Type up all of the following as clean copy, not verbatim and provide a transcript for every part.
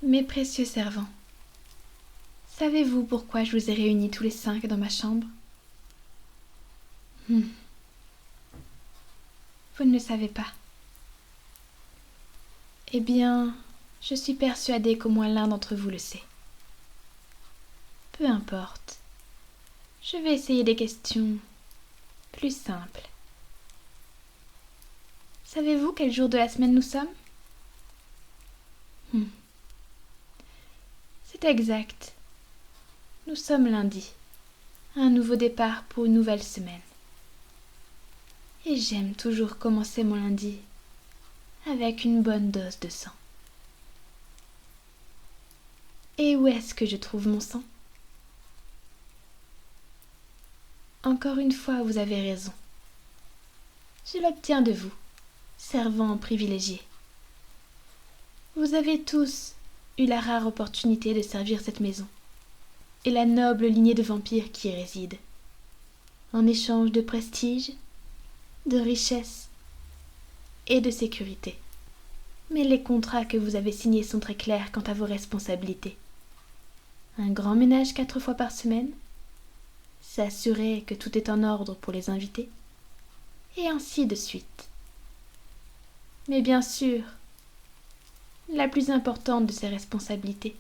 Mes précieux servants, savez-vous pourquoi je vous ai réunis tous les 5 dans ma chambre? Vous ne le savez pas. Eh bien, je suis persuadée qu'au moins l'un d'entre vous le sait. Peu importe. Je vais essayer des questions plus simples. Savez-vous quel jour de la semaine nous sommes? C'est exact. Nous sommes lundi. Un nouveau départ pour une nouvelle semaine. Et j'aime toujours commencer mon lundi avec une bonne dose de sang. Et où est-ce que je trouve mon sang? Encore une fois, vous avez raison. Je l'obtiens de vous, servants privilégiés. Vous avez tous eu la rare opportunité de servir cette maison et la noble lignée de vampires qui y réside, en échange de prestige, de richesse et de sécurité. Mais les contrats que vous avez signés sont très clairs quant à vos responsabilités. Un grand ménage 4 fois par semaine, s'assurer que tout est en ordre pour les invités, et ainsi de suite. Mais bien sûr, la plus importante de ces responsabilités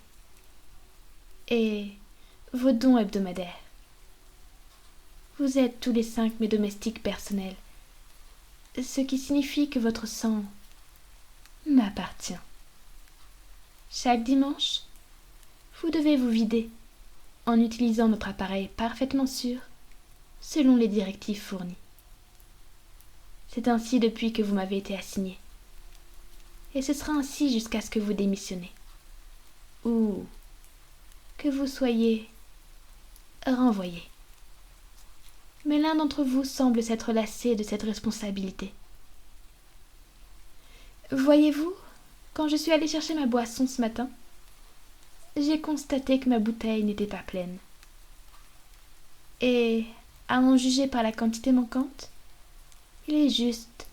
est vos dons hebdomadaires. Vous êtes tous les 5 mes domestiques personnels, ce qui signifie que votre sang m'appartient. Chaque dimanche, vous devez vous vider en utilisant notre appareil parfaitement sûr, selon les directives fournies. C'est ainsi depuis que vous m'avez été assigné. Et ce sera ainsi jusqu'à ce que vous démissionnez. Ou que vous soyez renvoyé. Mais l'un d'entre vous semble s'être lassé de cette responsabilité. Voyez-vous, quand je suis allée chercher ma boisson ce matin, j'ai constaté que ma bouteille n'était pas pleine. Et, à en juger par la quantité manquante, il est juste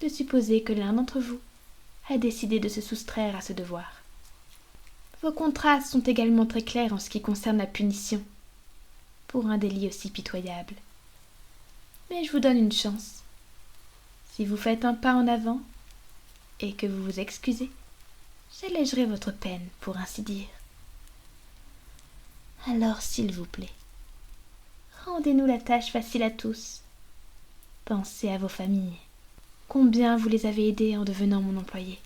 de supposer que l'un d'entre vous a décidé de se soustraire à ce devoir. Vos contrats sont également très clairs en ce qui concerne la punition, pour un délit aussi pitoyable. Mais je vous donne une chance. Si vous faites un pas en avant, et que vous vous excusez, j'allégerai votre peine, pour ainsi dire. Alors, s'il vous plaît, rendez-nous la tâche facile à tous. Pensez à vos familles. Combien vous les avez aidés en devenant mon employé.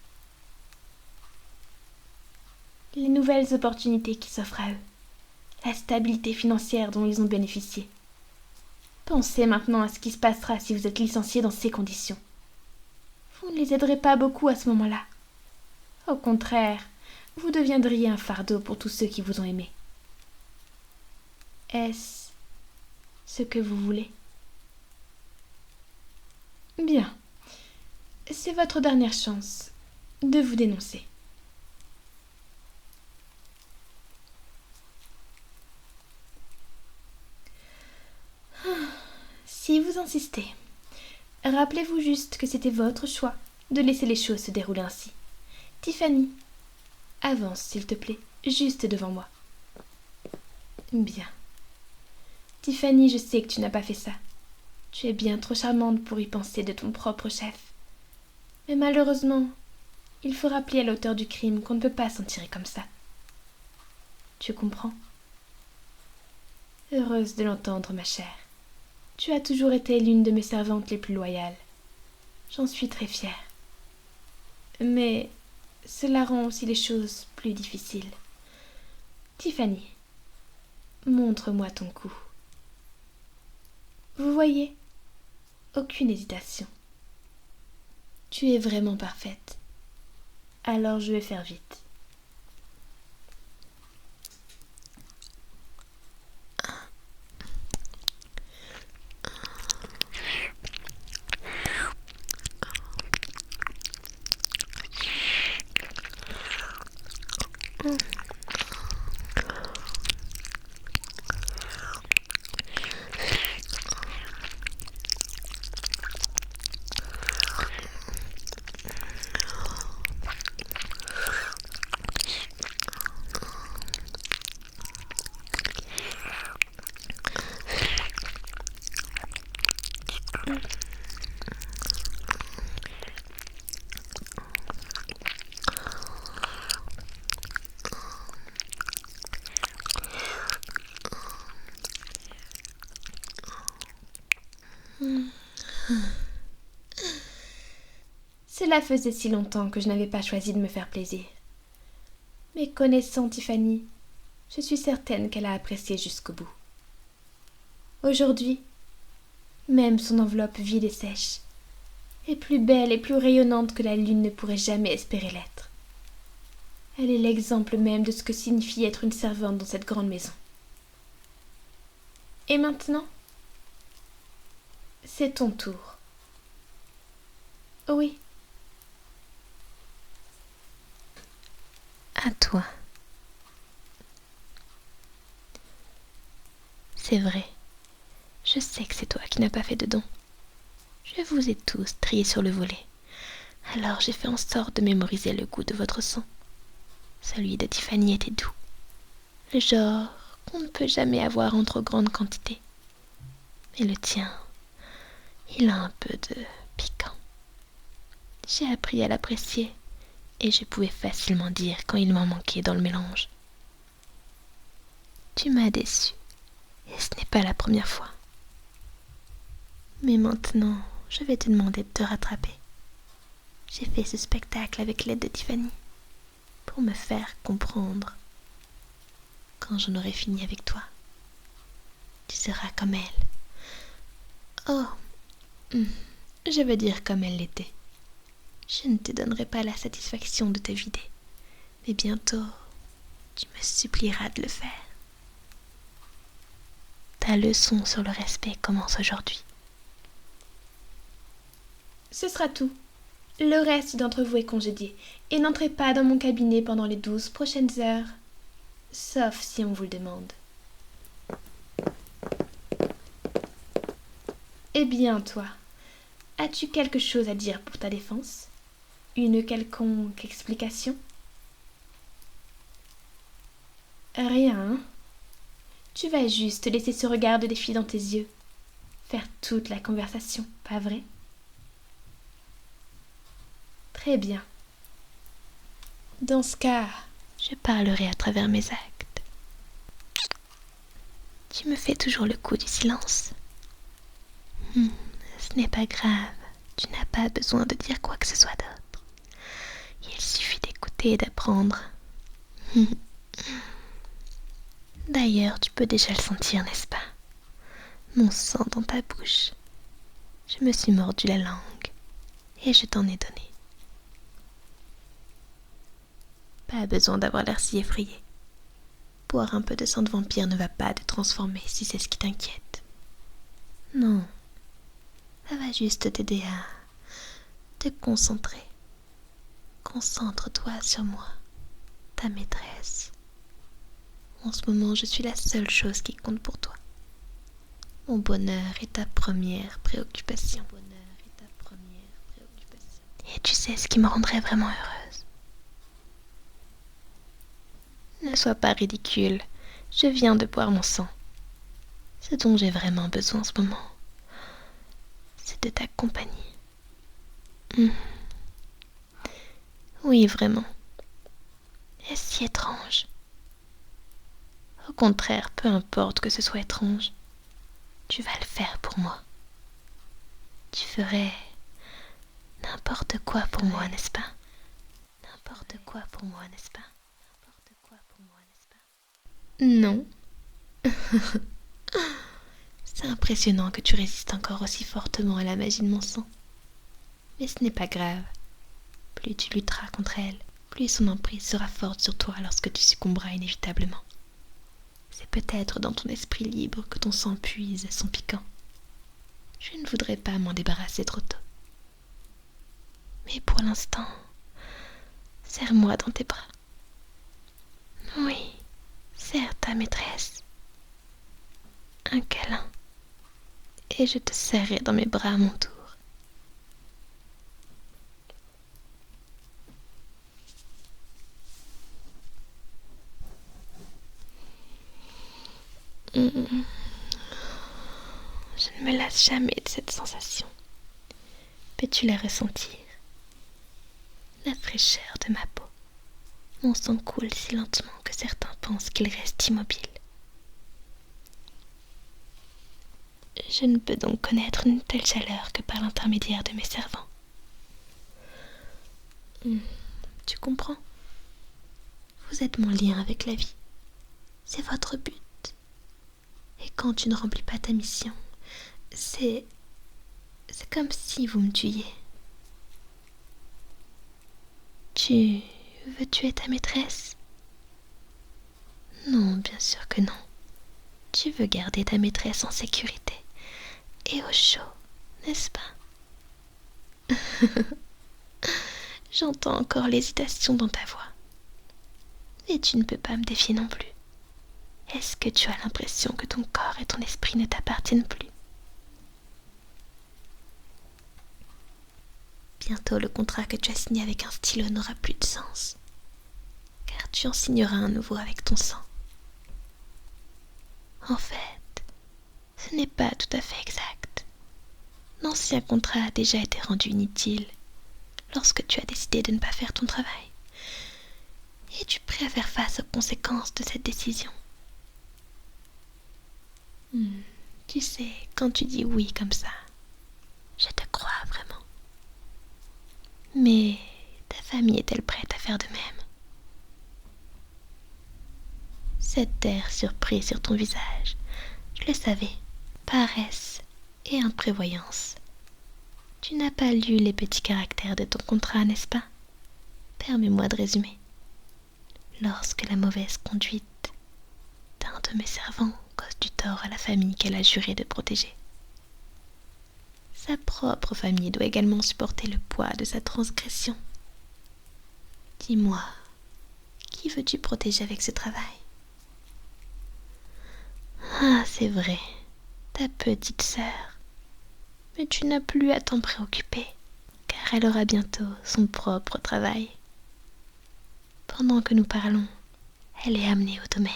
Les nouvelles opportunités qui s'offrent à eux. La stabilité financière dont ils ont bénéficié. Pensez maintenant à ce qui se passera si vous êtes licencié dans ces conditions. Vous ne les aiderez pas beaucoup à ce moment-là. Au contraire, vous deviendriez un fardeau pour tous ceux qui vous ont aimé. Est-ce ce que vous voulez? Bien. C'est votre dernière chance de vous dénoncer. Si vous insistez, rappelez-vous juste que c'était votre choix de laisser les choses se dérouler ainsi. Tiffany, avance s'il te plaît, juste devant moi. Bien. Tiffany, je sais que tu n'as pas fait ça. Tu es bien trop charmante pour y penser de ton propre chef. Mais malheureusement, il faut rappeler à l'auteur du crime qu'on ne peut pas s'en tirer comme ça. Tu comprends? Heureuse de l'entendre, ma chère. Tu as toujours été l'une de mes servantes les plus loyales. J'en suis très fière. Mais cela rend aussi les choses plus difficiles. Tiffany, montre-moi ton cou. Vous voyez? Aucune hésitation. Tu es vraiment parfaite. Alors je vais faire vite. Cela faisait si longtemps que je n'avais pas choisi de me faire plaisir. Mais connaissant Tiffany, je suis certaine qu'elle a apprécié jusqu'au bout. Aujourd'hui, même son enveloppe vide et sèche est plus belle et plus rayonnante que la lune ne pourrait jamais espérer l'être. Elle est l'exemple même de ce que signifie être une servante dans cette grande maison. Et maintenant, c'est ton tour. Oui. À toi. C'est vrai. Je sais que c'est toi qui n'as pas fait de don. Je vous ai tous triés sur le volet. Alors j'ai fait en sorte de mémoriser le goût de votre sang. Celui de Tiffany était doux. Le genre qu'on ne peut jamais avoir en trop grande quantité. Mais le tien, il a un peu de piquant. J'ai appris à l'apprécier et je pouvais facilement dire quand il m'en manquait dans le mélange. Tu m'as déçue et ce n'est pas la première fois. Mais maintenant, je vais te demander de te rattraper. J'ai fait ce spectacle avec l'aide de Tiffany pour me faire comprendre. Quand j'en aurai fini avec toi, tu seras comme elle. Oh, je veux dire comme elle l'était. Je ne te donnerai pas la satisfaction de te vider, mais bientôt, tu me supplieras de le faire. Ta leçon sur le respect commence aujourd'hui. Ce sera tout. Le reste d'entre vous est congédié, et n'entrez pas dans mon cabinet pendant les 12 prochaines heures, sauf si on vous le demande. Eh bien, toi, as-tu quelque chose à dire pour ta défense? Une quelconque explication? Rien, hein? Tu vas juste laisser ce regard de défi dans tes yeux, faire toute la conversation, pas vrai? Très bien. Dans ce cas, je parlerai à travers mes actes. Tu me fais toujours le coup du silence. Ce n'est pas grave, tu n'as pas besoin de dire quoi que ce soit d'autre. Il suffit d'écouter et d'apprendre. D'ailleurs, tu peux déjà le sentir, n'est-ce pas? Mon sang dans ta bouche. Je me suis mordu la langue et je t'en ai donné. Pas besoin d'avoir l'air si effrayé. Boire un peu de sang de vampire ne va pas te transformer si c'est ce qui t'inquiète. Non, ça va juste t'aider à te concentrer. Concentre-toi sur moi, ta maîtresse. En ce moment, je suis la seule chose qui compte pour toi. Mon bonheur est ta première préoccupation. Et tu sais ce qui me rendrait vraiment heureuse? Ne sois pas ridicule, je viens de boire mon sang. Ce dont j'ai vraiment besoin en ce moment, c'est de ta compagnie. Oui, vraiment. Est-ce si étrange? Au contraire, peu importe que ce soit étrange, tu vas le faire pour moi. Tu ferais n'importe quoi pour moi, n'est-ce pas? N'importe quoi pour moi, n'est-ce pas? N'importe quoi pour moi, n'est-ce pas? non. C'est impressionnant que tu résistes encore aussi fortement à la magie de mon sang. Mais ce n'est pas grave. Plus tu lutteras contre elle, plus son emprise sera forte sur toi lorsque tu succomberas inévitablement. C'est peut-être dans ton esprit libre que ton sang puise son piquant. Je ne voudrais pas m'en débarrasser trop tôt. Mais pour l'instant, serre-moi dans tes bras. Oui, serre ta maîtresse. Un câlin, et je te serrerai dans mes bras à mon tour. Je ne me lasse jamais de cette sensation. Peux-tu la ressentir? La fraîcheur de ma peau. Mon sang coule si lentement que certains pensent qu'il reste immobile. Je ne peux donc connaître une telle chaleur que par l'intermédiaire de mes servants. Tu comprends? Vous êtes mon lien avec la vie. C'est votre but. Et quand tu ne remplis pas ta mission, c'est comme si vous me tuiez. Tu veux tuer ta maîtresse? Non, bien sûr que non. Tu veux garder ta maîtresse en sécurité et au chaud, n'est-ce pas? J'entends encore l'hésitation dans ta voix. Et tu ne peux pas me défier non plus. Est-ce que tu as l'impression que ton corps et ton esprit ne t'appartiennent plus? Bientôt, le contrat que tu as signé avec un stylo n'aura plus de sens, car tu en signeras un nouveau avec ton sang. En fait, ce n'est pas tout à fait exact. L'ancien contrat a déjà été rendu inutile lorsque tu as décidé de ne pas faire ton travail. Et tu préfères faire face aux conséquences de cette décision. Tu sais, quand tu dis oui comme ça, je te crois vraiment. Mais ta famille est-elle prête à faire de même? Cet air surpris sur ton visage, je le savais, paresse et imprévoyance. Tu n'as pas lu les petits caractères de ton contrat, n'est-ce pas? Permets-moi de résumer. Lorsque la mauvaise conduite d'un de mes servants cause du tort à la famille qu'elle a juré de protéger, sa propre famille doit également supporter le poids de sa transgression. Dis-moi, qui veux-tu protéger avec ce travail? Ah, c'est vrai, ta petite sœur. Mais tu n'as plus à t'en préoccuper, car elle aura bientôt son propre travail. Pendant que nous parlons, elle est amenée au domaine.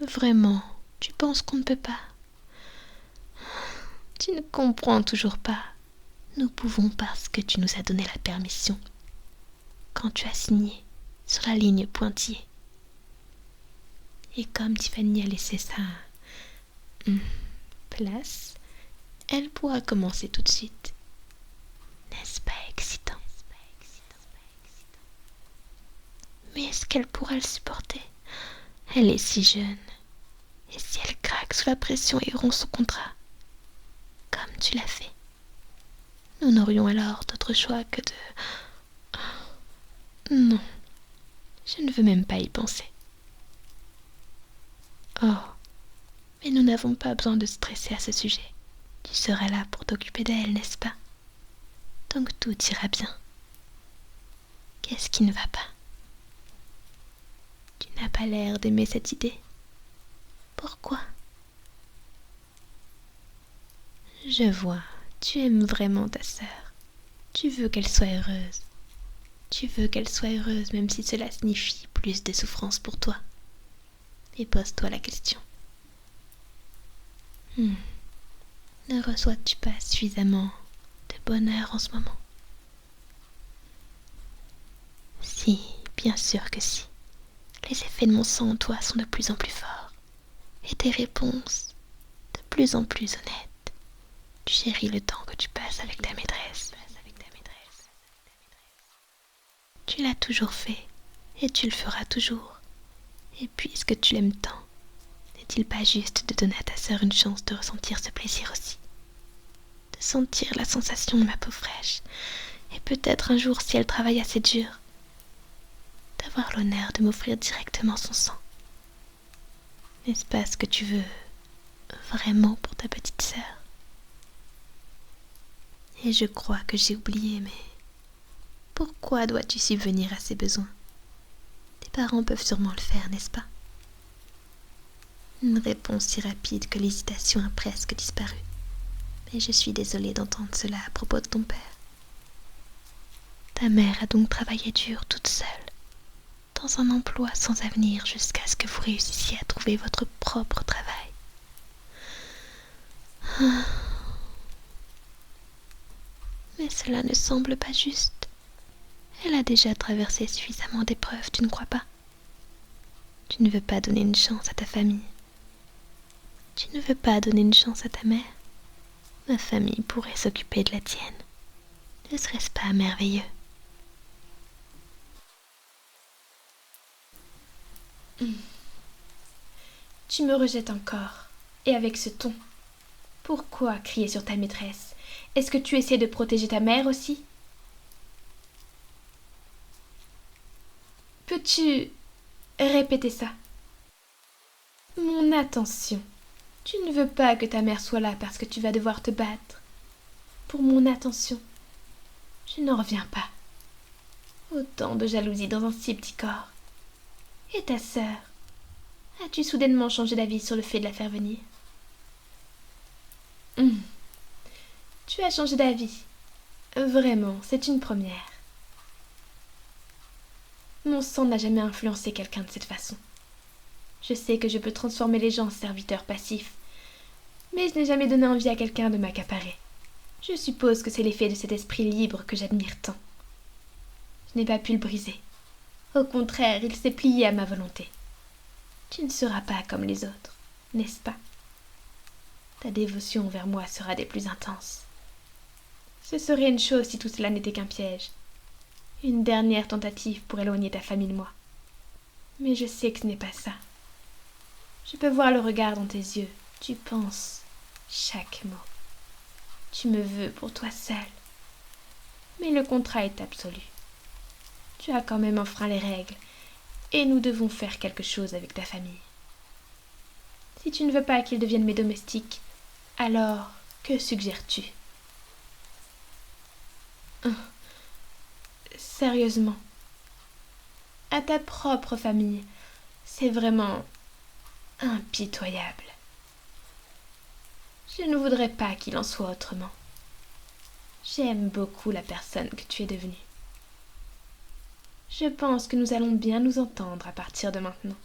Vraiment, tu penses qu'on ne peut pas? Tu ne comprends toujours pas. Nous pouvons parce que tu nous as donné la permission. Quand tu as signé sur la ligne pointillée. Et comme Tiffany a laissé sa place, elle pourra commencer tout de suite. N'est-ce pas excitant? Mais est-ce qu'elle pourra le supporter? Elle est si jeune. Et si elle craque sous la pression et rompt son contrat, comme tu l'as fait, nous n'aurions alors d'autre choix que de... Non, je ne veux même pas y penser. Oh, mais nous n'avons pas besoin de stresser à ce sujet. Tu seras là pour t'occuper d'elle, n'est-ce pas? Donc tout ira bien. Qu'est-ce qui ne va pas? Tu n'as pas l'air d'aimer cette idée. Pourquoi? Je vois, tu aimes vraiment ta sœur. Tu veux qu'elle soit heureuse. Tu veux qu'elle soit heureuse même si cela signifie plus de souffrance pour toi. Et pose-toi la question. Ne reçois-tu pas suffisamment de bonheur en ce moment? Si, bien sûr que si. Les effets de mon sang en toi sont de plus en plus forts. Et tes réponses de plus en plus honnêtes. Tu chéris le temps que tu passes avec ta maîtresse. Tu l'as toujours fait, et tu le feras toujours. Et puisque tu l'aimes tant, n'est-il pas juste de donner à ta sœur une chance de ressentir ce plaisir aussi? De sentir la sensation de ma peau fraîche, et peut-être un jour, si elle travaille assez dur, d'avoir l'honneur de m'offrir directement son sang. N'est-ce pas ce que tu veux vraiment pour ta petite sœur? Et je crois que j'ai oublié, mais pourquoi dois-tu subvenir à ses besoins? Tes parents peuvent sûrement le faire, n'est-ce pas? Une réponse si rapide que l'hésitation a presque disparu. Mais je suis désolée d'entendre cela à propos de ton père. Ta mère a donc travaillé dur toute seule, dans un emploi sans avenir jusqu'à ce que vous réussissiez à trouver votre propre travail. Mais cela ne semble pas juste. Elle a déjà traversé suffisamment d'épreuves, tu ne crois pas? Tu ne veux pas donner une chance à ta famille. Tu ne veux pas donner une chance à ta mère. Ma famille pourrait s'occuper de la tienne. Ne serait-ce pas merveilleux? Tu me rejettes encore, et avec ce ton. Pourquoi crier sur ta maîtresse? Est-ce que tu essaies de protéger ta mère aussi? Peux-tu répéter ça? Mon attention. Tu ne veux pas que ta mère soit là parce que tu vas devoir te battre. Pour mon attention. Je n'en reviens pas. Autant de jalousie dans un si petit corps. Et ta sœur? As-tu soudainement changé d'avis sur le fait de la faire venir? Tu as changé d'avis. Vraiment, c'est une première. Mon sang n'a jamais influencé quelqu'un de cette façon. Je sais que je peux transformer les gens en serviteurs passifs, mais je n'ai jamais donné envie à quelqu'un de m'accaparer. Je suppose que c'est l'effet de cet esprit libre que j'admire tant. Je n'ai pas pu le briser. Au contraire, il s'est plié à ma volonté. Tu ne seras pas comme les autres, n'est-ce pas? Ta dévotion envers moi sera des plus intenses. Ce serait une chose si tout cela n'était qu'un piège. Une dernière tentative pour éloigner ta famille de moi. Mais je sais que ce n'est pas ça. Je peux voir le regard dans tes yeux. Tu penses chaque mot. Tu me veux pour toi seul. Mais le contrat est absolu. Tu as quand même enfreint les règles, et nous devons faire quelque chose avec ta famille. Si tu ne veux pas qu'ils deviennent mes domestiques, alors que suggères-tu? Sérieusement, à ta propre famille, c'est vraiment impitoyable. Je ne voudrais pas qu'il en soit autrement. J'aime beaucoup la personne que tu es devenue. Je pense que nous allons bien nous entendre à partir de maintenant.